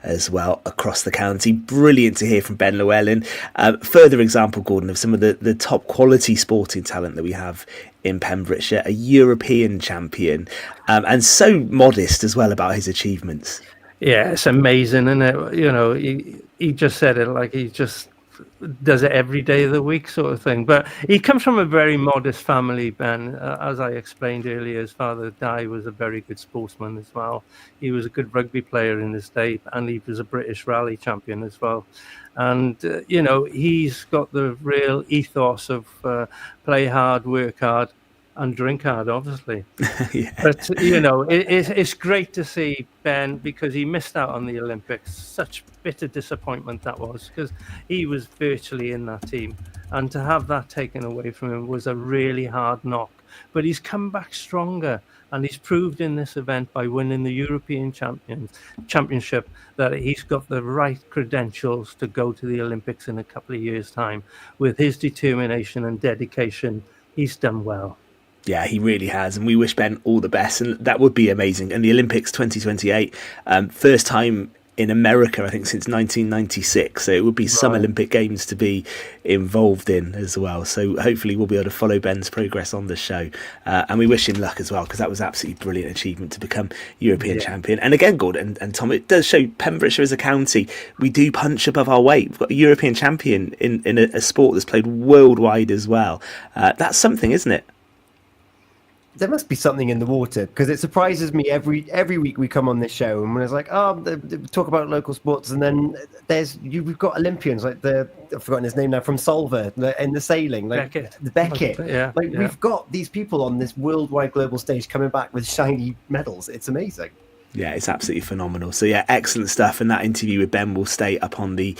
as well across the county. Brilliant to hear from Ben Llewellyn. Further example, Gordon, of some of the top quality sporting talent that we have in Pembrokeshire, a European champion, and so modest as well about his achievements. Yeah, it's amazing, isn't it? You know, he just said it like he just does it every day of the week sort of thing. But he comes from a very modest family, Ben. As I explained earlier, his father, Di, was a very good sportsman as well. He was a good rugby player in his day, and he was a British rally champion as well. And, you know, he's got the real ethos of play hard, work hard, and drink hard, obviously. Yeah. But, you know, it's great to see Ben, because he missed out on the Olympics. Such bitter disappointment that was, because he was virtually in that team. And to have that taken away from him was a really hard knock. But he's come back stronger, and he's proved in this event by winning the European Championship that he's got the right credentials to go to the Olympics in a couple of years' time. With his determination and dedication, he's done well. Yeah, he really has, and we wish Ben all the best, and that would be amazing. And the Olympics 2028, first time in America, I think, since 1996, so it would be some Olympic Games to be involved in as well. So hopefully we'll be able to follow Ben's progress on the show, and we wish him luck as well, because that was absolutely brilliant achievement to become European champion. And again, Gordon and Tom, it does show Pembrokeshire as a county, we do punch above our weight. We've got a European champion in a sport that's played worldwide as well. That's something, isn't it? There must be something in the water, because it surprises me every week we come on this show and when it's like, talk about local sports, and then we've got Olympians like I've forgotten his name now, from Solver in the sailing, like Beckett. We've got these people on this worldwide global stage coming back with shiny medals. It's amazing. Yeah, it's absolutely phenomenal. So yeah, excellent stuff. And that interview with Ben will stay up on the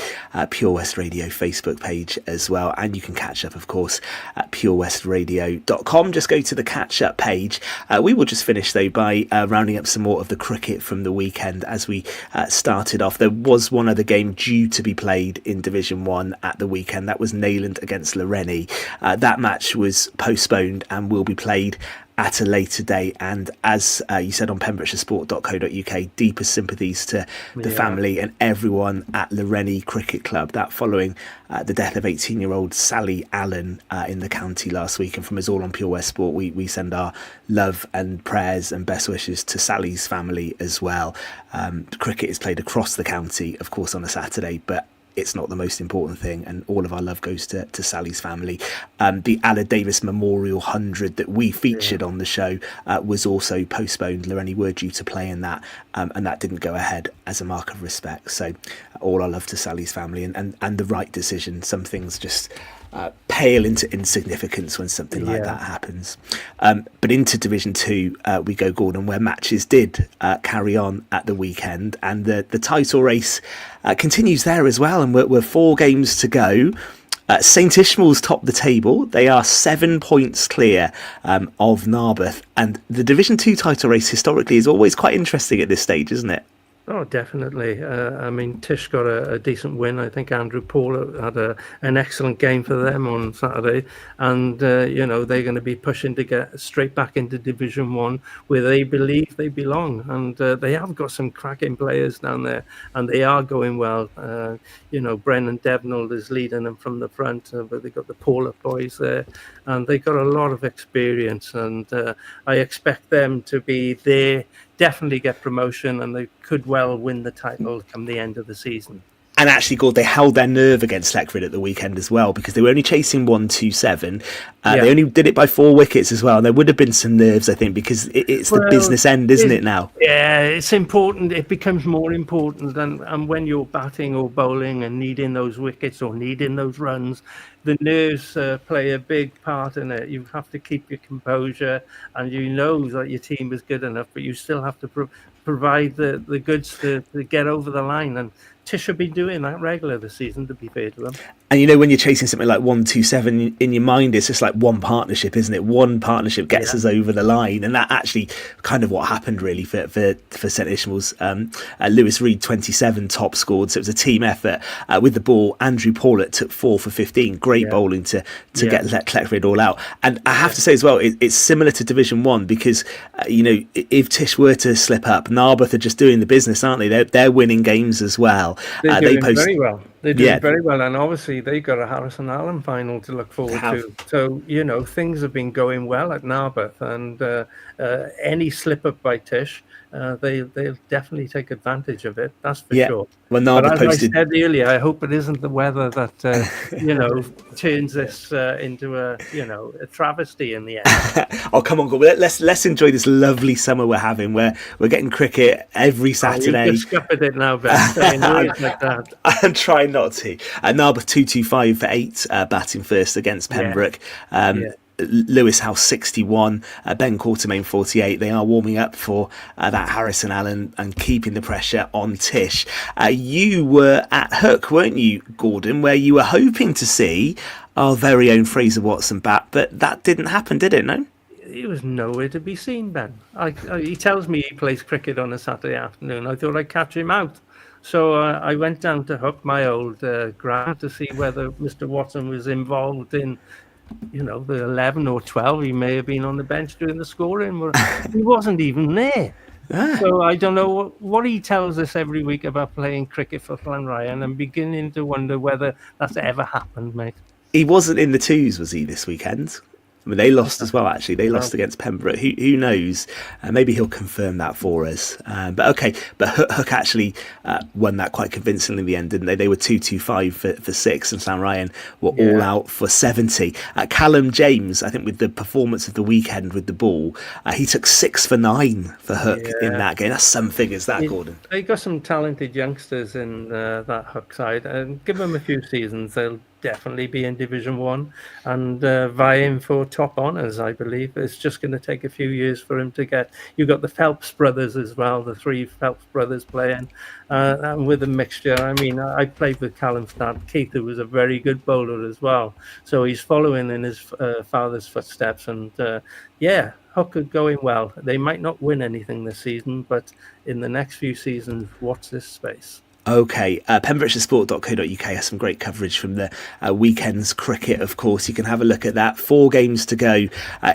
Pure West Radio Facebook page as well. And you can catch up, of course, at purewestradio.com. Just go to the catch up page. We will just finish, though, by rounding up some more of the cricket from the weekend. As we started off, there was one other game due to be played in Division 1 at the weekend. That was Neyland against Loreni. That match was postponed and will be played at a later date. And as you said on pembrokeshiresport.co.uk, deepest sympathies to the family and everyone at Loreni Cricket Club. That following the death of 18-year-old Sally Allen in the county last week. And from us all on Pure West Sport, we send our love and prayers and best wishes to Sally's family as well. Cricket is played across the county, of course, on a Saturday, but it's not the most important thing, and all of our love goes to Sally's family. The Aled Davis Memorial 100 that we featured on the show was also postponed. Loreni were due to play in that, and that didn't go ahead as a mark of respect. So all our love to Sally's family, and the right decision. Some things just pale into insignificance when something like that happens. But into Division 2 we go, Gordon, where matches did carry on at the weekend, and the title race continues there as well, and we're 4 games to go. St Ishmael's top the table. They are 7 points clear of Narberth, and the Division 2 title race historically is always quite interesting at this stage, isn't it? Oh, definitely. I mean, Tish got a decent win. I think Andrew Paul had an excellent game for them on Saturday. And, you know, they're going to be pushing to get straight back into Division 1 where they believe they belong. And they have got some cracking players down there, and they are going well. You know, Brennan Devnold is leading them from the front, but they've got the Paula boys there. And they've got a lot of experience. And I expect them to be there, definitely get promotion, and they could well win the title come the end of the season. And actually, Gord, they held their nerve against Sleckford at the weekend as well, because they were only chasing 127. They only did it by 4 wickets as well. And there would have been some nerves, I think, because it's the business end, isn't it, now? Yeah, it's important. It becomes more important. And when you're batting or bowling and needing those wickets or needing those runs, the nerves play a big part in it. You have to keep your composure, and you know that your team is good enough, but you still have to provide the goods to get over the line. And Tish should be doing that regular this season, to be fair to them. And you know, when you're chasing something like 127 in your mind, it's just like one partnership, isn't it? One partnership gets us over the line, and that actually kind of what happened really for St Ishmael's. Lewis Reed 27 top scored, so it was a team effort with the ball. Andrew Paulett took 4 for 15. great bowling to let collect it all out. And I have to say as well, it's similar to Division 1 because, if Tish were to slip up, Narberth are just doing the business, aren't they? They're winning games as well. They're doing very well. They're doing very well. And obviously, they got a Harrison Allen final to look forward to. So, things have been going well at Narberth. And any slip up by Tish, they'll definitely take advantage of it. That's for sure. Well, but as I said earlier, I hope it isn't the weather that turns this into a travesty in the end. Oh, come on, let's enjoy this lovely summer we're having, where we're getting cricket every Saturday. You've scuppered it now, Ben. Like that. I'm trying not to. Narberth 225 for 8, batting first against Pembroke. Lewis House 61, Ben Quartermain 48. They are warming up for that Harrison Allen and keeping the pressure on Tish. You were at Hook, weren't you, Gordon, where you were hoping to see our very own Fraser Watson bat, but that didn't happen, did it? No? He was nowhere to be seen, Ben. He tells me he plays cricket on a Saturday afternoon. I thought I'd catch him out. So I went down to Hook, my old ground, to see whether Mr. Watson was involved in the 11 or 12. He may have been on the bench doing the scoring. He wasn't even there. So I don't know what he tells us every week about playing cricket for Llanrhian. I'm beginning to wonder whether that's ever happened, mate. He wasn't in the twos, was he, this weekend? I mean, they lost as well, actually. They lost against Pembroke. Who knows? Maybe he'll confirm that for us. But Hook actually won that quite convincingly in the end, didn't they? They were 225 for 6, and Llanrhian were all out for 70. Callum James, I think, with the performance of the weekend with the ball, he took 6 for 9 for Hook in that game. That's some figures, Gordon. They got some talented youngsters in that Hook side, and give them a few seasons, they'll definitely be in Division 1 and vying for top honours, I believe. It's just going to take a few years for him to get... You've got the Phelps brothers as well, the 3 Phelps brothers playing, and with a mixture. I mean, I played with Callum's dad, Keith, who was a very good bowler as well. So he's following in his father's footsteps, and Hook are going well. They might not win anything this season, but in the next few seasons, watch this space. Okay, pembrokeshiresport.co.uk has some great coverage from the weekend's cricket, of course. You can have a look at that. 4 games to go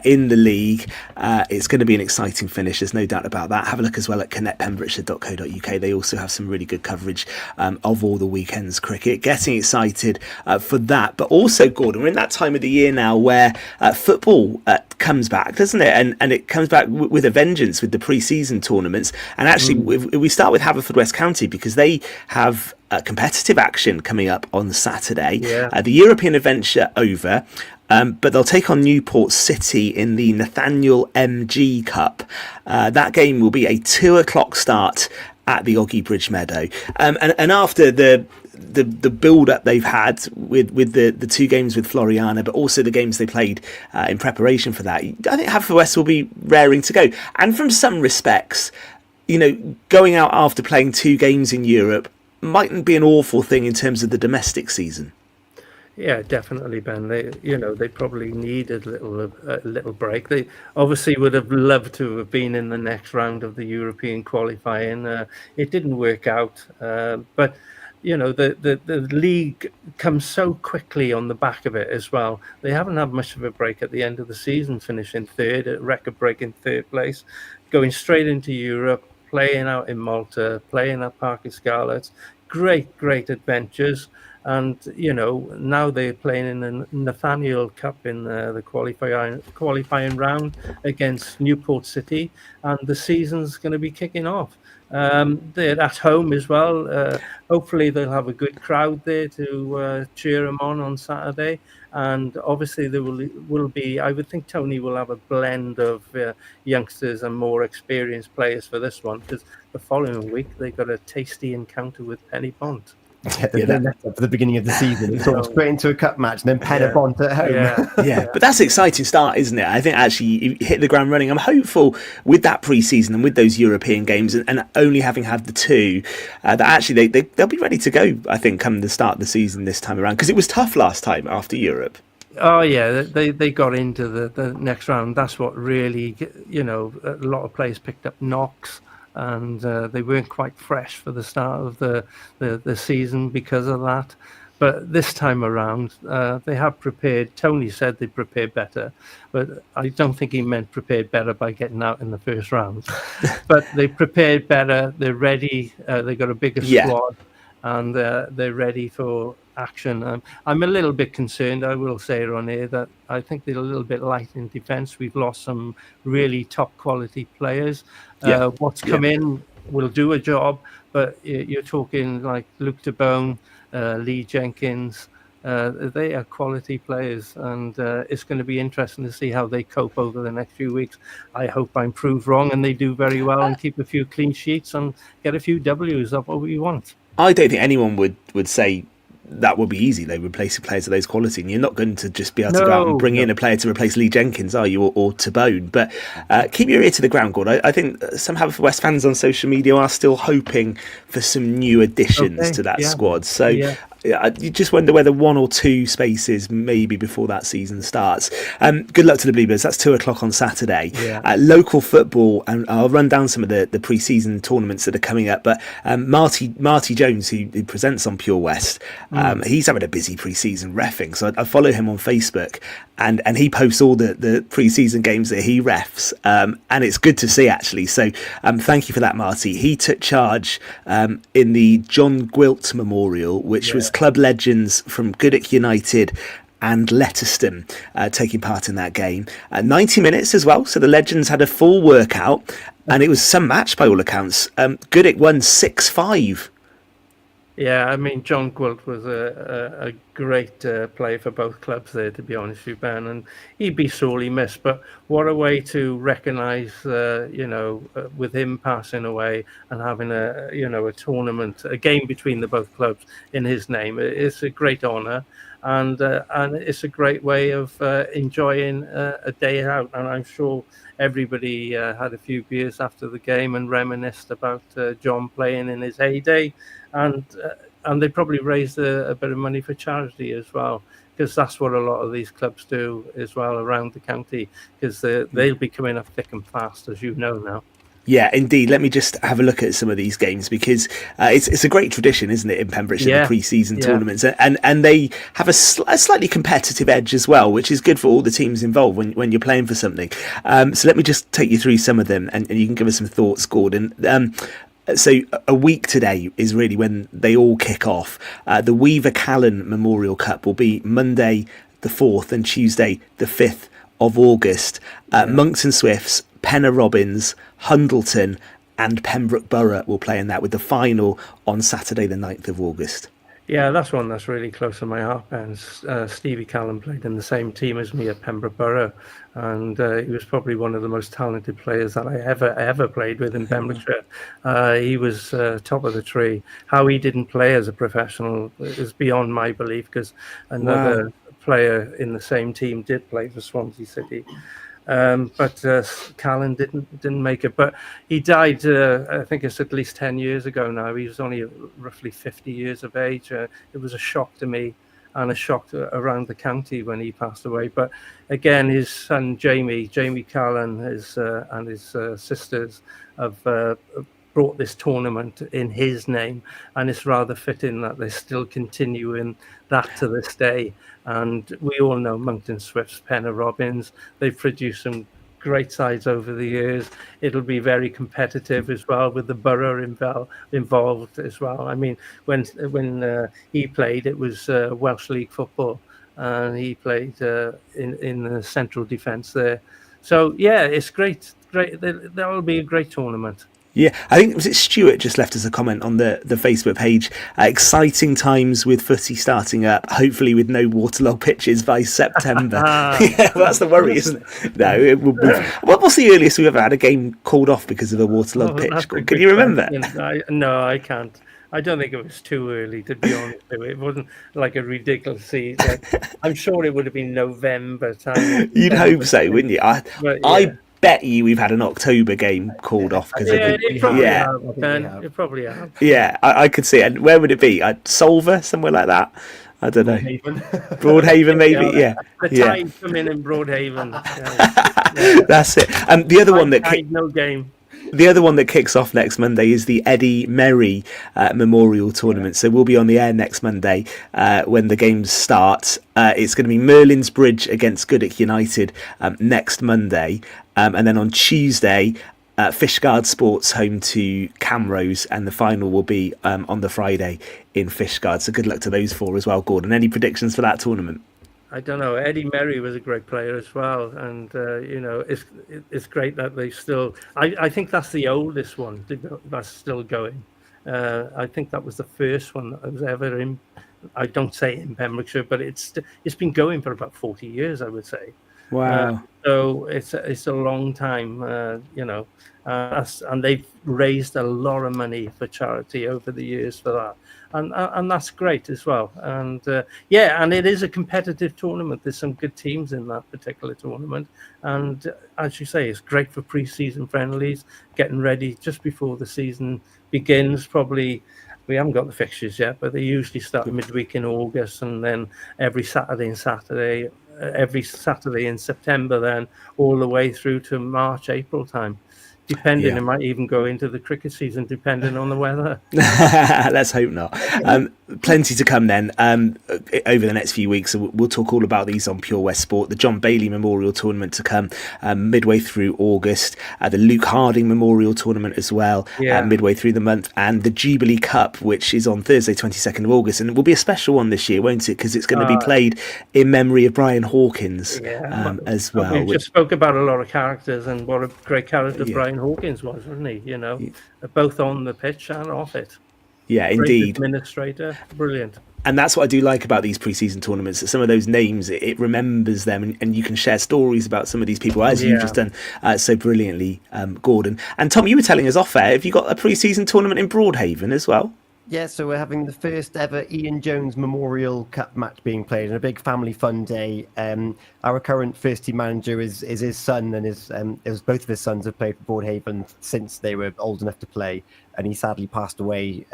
in the league. It's going to be an exciting finish, there's no doubt about that. Have a look as well at connectpembrokeshire.co.uk. They also have some really good coverage of all the weekend's cricket. Getting excited for that. But also, Gordon, we're in that time of the year now where football comes back, doesn't it? And it comes back with a vengeance with the pre-season tournaments. And actually, we start with Haverfordwest County because they have competitive action coming up on Saturday. The European adventure over, but they'll take on Newport City in the Nathaniel MG Cup. That game will be a 2:00 start at the Oggy Bridge Meadow. And after the build-up they've had with the 2 games with Floriana, but also the games they played in preparation for that, I think Haverfordwest will be raring to go. And from some respects, going out after playing 2 games in Europe mightn't be an awful thing in terms of the domestic season. Yeah, definitely, Ben. They probably needed a little break. They obviously would have loved to have been in the next round of the European qualifying. It didn't work out, but the league comes so quickly on the back of it as well. They haven't had much of a break at the end of the season, finishing third, at record-breaking 3rd place, going straight into Europe, playing out in Malta, playing at Parc y Scarlets. Great adventures. And, now they're playing in the Nathaniel Cup in the qualifying round against Newport City. And the season's going to be kicking off. They're at home as well. Hopefully they'll have a good crowd there to cheer them on Saturday. And obviously there will be, I would think Tony will have a blend of youngsters and more experienced players for this one, because the following week they got a tasty encounter with Penny Bont. At the beginning of the season, it's sort of straight into a cup match and then Penny Bont at home. But that's an exciting start, isn't it? I think actually you hit the ground running. I'm hopeful with that pre-season and with those European games and only having had the 2 that actually they'll be ready to go, I think, come the start of the season this time around, because it was tough last time after Europe. Oh yeah, they got into the next round. That's what really, a lot of players picked up knocks, and they weren't quite fresh for the start of the season because of that. But this time around, they have prepared. Tony said they prepared better, but I don't think he meant prepared better by getting out in the first round. But they prepared better. They're ready. They got a bigger squad, and they're ready for action. I'm a little bit concerned, I will say on here, that I think they're a little bit light in defence. We've lost some really top quality players. What's come in will do a job, but you're talking like Luke DeBone, Lee Jenkins. They are quality players, and it's going to be interesting to see how they cope over the next few weeks. I hope I'm proved wrong and they do very well and keep a few clean sheets and get a few W's. That's what we want. I don't think anyone would say that would be easy, though, replacing players of those quality. And you're not going to just be able to go out and bring in a player to replace Lee Jenkins, are you, or Tabone? But keep your ear to the ground, Gord. I think some Haverfordwest fans on social media are still hoping for some new additions to that squad. So you just wonder whether one or two spaces maybe before that season starts. Good luck to the Bluebirds. That's 2:00 on Saturday. Local football, and I'll run down some of the pre-season tournaments that are coming up. But Marty Jones, who presents on Pure West, he's having a busy pre-season reffing. So I follow him on Facebook, and he posts all the pre-season games that he refs, and it's good to see, actually. So thank you for that, Marty. He took charge in the John Gwilt Memorial, which was club legends from Goodwick United and Letterston taking part in that game. 90 minutes as well, so the legends had a full workout, and it was some match by all accounts. Goodwick won 6-5. Yeah, I mean, John Gwilt was a great player for both clubs there, to be honest with you, Ben, and he'd be sorely missed. But what a way to recognise, with him passing away and having a tournament, a game between the both clubs in his name. It's a great honour, and it's a great way of enjoying a day out. And I'm sure everybody had a few beers after the game and reminisced about John playing in his heyday. And they probably raised a bit of money for charity as well, because that's what a lot of these clubs do as well around the county, because they'll be coming up thick and fast, as you know now. Yeah, indeed. Let me just have a look at some of these games, because it's a great tradition, isn't it, in Pembrokeshire, the pre-season tournaments, and they have a slightly competitive edge as well, which is good for all the teams involved when you're playing for something. So let me just take you through some of them, and you can give us some thoughts, Gordon. So a week today is really when they all kick off. The Weaver Callan Memorial Cup will be Monday the 4th and Tuesday the 5th of August. Monks and Swifts, Penna Robbins, Hundleton and Pembroke Borough will play in that, with the final on Saturday the 9th of August. Yeah, that's one that's really close to my heart, Ben. Stevie Callan played in the same team as me at Pembroke Borough, and he was probably one of the most talented players that I ever played with in Pembrokeshire. He was top of the tree. How he didn't play as a professional is beyond my belief, because another player in the same team did play for Swansea City. But Callan didn't make it. But he died, I think it's at least 10 years ago now. He was only roughly 50 years of age. It was a shock to me and a shock around the county when he passed away. But again, his son Jamie Callan, and his sisters have brought this tournament in his name, and it's rather fitting that they're still continuing that to this day. And we all know Monkton Swifts, Penna Robbins. They've produced some great sides over the years. It'll be very competitive as well, with the borough involved as well. I mean, when he played, it was Welsh League football, and he played in the central defence there. So yeah, it's great. That'll be a great tournament. Yeah, I think, was it Stuart just left us a comment on the Facebook page. Exciting times with footy starting up, hopefully with no waterlogged pitches by September. Yeah, well, that's the worry, isn't it? No, what's the earliest we've ever had a game called off because of a waterlogged pitch? Can you remember? No, I can't. I don't think it was too early, to be honest with you. It wasn't like a ridiculous season. I'm sure it would have been November time. You'd hope so, wouldn't you? I bet you we've had an October game called off because it probably have. Yeah, I could see it. And where would it be? Solver, somewhere like that. I don't know. Broadhaven, maybe. Yeah. The tide come in Broadhaven. That's it. The other one that no game. The other one that kicks off next Monday is the Eddie Merry Memorial Tournament. So we'll be on the air next Monday when the games start. It's going to be Merlin's Bridge against Goodwick United next Monday. And then on Tuesday, Fishguard Sports home to Camrose, and the final will be on the Friday in Fishguard. So good luck to those four as well, Gordon. Any predictions for that tournament? I don't know. Eddie Merry was a great player as well, and it's great that they still. I think that's the oldest one that's still going. I think that was the first one that was ever in. I don't say in Pembrokeshire, but it's been going for about 40 years, I would say. Wow. So it's a long time, and they've raised a lot of money for charity over the years for that, and that's great as well. And and it is a competitive tournament. There's some good teams in that particular tournament, and as you say, it's great for pre-season friendlies, getting ready just before the season begins. Probably. We haven't got the fixtures yet, but they usually start midweek in August, and then every Saturday in September, then all the way through to March, April time. Depending, it might even go into the cricket season, depending on the weather. Let's hope not. Plenty to come then over the next few weeks. So we'll talk all about these on Pure West Sport. The John Bailey Memorial Tournament to come midway through August. The Luke Harding Memorial Tournament as well, midway through the month. And the Jubilee Cup, which is on Thursday, 22nd of August. And it will be a special one this year, won't it? Because it's going to be played in memory of Brian Hawkins as well. We just spoke about a lot of characters, and what a great character Brian Hawkins was, wasn't he? Both on the pitch and off it. Yeah, Great indeed. Administrator, brilliant. And that's what I do like about these pre-season tournaments. That some of those names, it remembers them, and you can share stories about some of these people, as you've just done so brilliantly, Gordon. And Tom, you were telling us off air, have you got a pre-season tournament in Broadhaven as well? Yeah, so we're having the first ever Ian Jones Memorial Cup match being played, and a big family fun day. Our current first team manager is his son, and both of his sons have played for Broadhaven since they were old enough to play, and he sadly passed away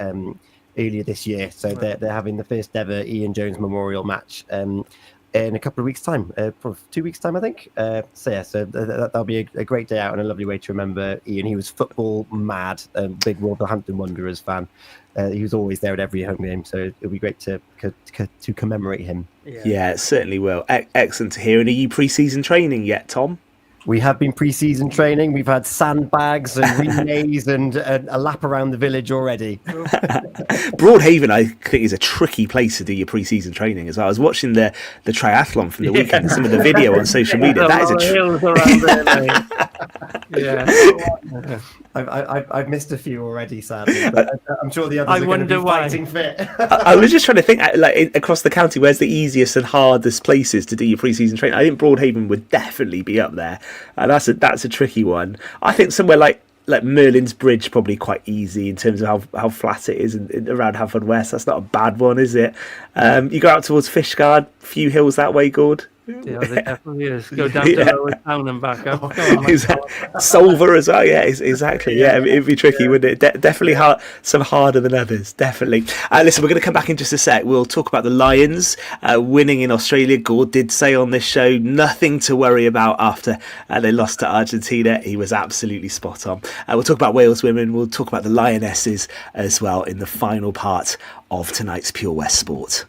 earlier this year. So they're having the first ever Ian Jones Memorial match in a couple of weeks' time, 2 weeks' time, I think. So that'll be a great day out and a lovely way to remember Ian. He was football mad, big Wolverhampton Wanderers fan. He was always there at every home game, so it'll be great to commemorate him. Yeah, it certainly will. Excellent to hear. And are you pre-season training yet, Tom? We have been pre-season training. We've had sandbags and relays and a lap around the village already. Broadhaven, I think, is a tricky place to do your pre-season training as well. I was watching the triathlon from the weekend and some of the video on social media. That is I've missed a few already, sadly. But I'm sure the others are going to be fighting fit. I was just trying to think, like across the county, where's the easiest and hardest places to do your pre-season training? I think Broadhaven would definitely be up there. That's a tricky one. I think somewhere like Merlin's Bridge probably quite easy in terms of how flat it is around Haverfordwest. That's not a bad one, is it? You go out towards Fishguard, few hills that way, Gord. Yeah, there definitely is. Go down to Lower Town and back up. Solver as well, yeah, exactly. Yeah, it'd be tricky, wouldn't it? Definitely some harder than others, definitely. Listen, we're going to come back in just a sec. We'll talk about the Lions winning in Australia. Gord did say on this show, nothing to worry about after they lost to Argentina. He was absolutely spot on. We'll talk about Wales women. We'll talk about the Lionesses as well in the final part of tonight's Pure West Sport.